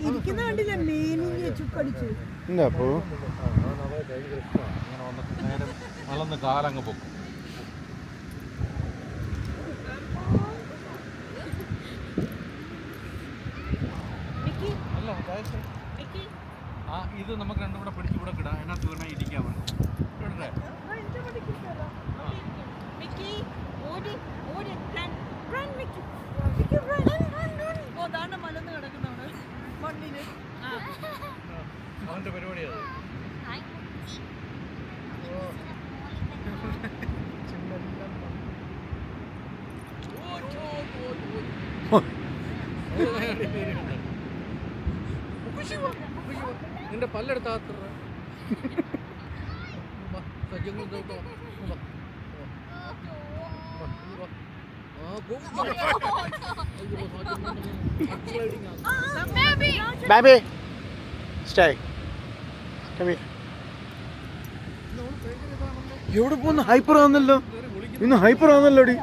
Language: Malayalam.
ഇരിക്കുന്ന കണ്ടില്ല മേനിഞ്ഞ് ചുക്കടിച്ച് എന്താ അപ്പോ വളർന്ന് കാലങ്ങ് പൊക്കും. അല്ല ഇത് നമുക്ക് രണ്ടും കൂടെ പിടിച്ചു കൂടെ കിടാം. അതിനകത്ത് വീണാൽ ഇരിക്കാൻ വേണം. മലന്ന് കിടക്കുന്നവണ് മണ്ണില് അവന്റെ പരിപാടിയാണ്. നിന്റെ പല്ലെടുത്ത ബാബി സ്റ്റേ എവിടെ പോകുന്നു? ഹൈപ്പർ ആവുന്നല്ലോ, ഇന്ന് ഹൈപ്പർ ആവുന്നല്ലോടി.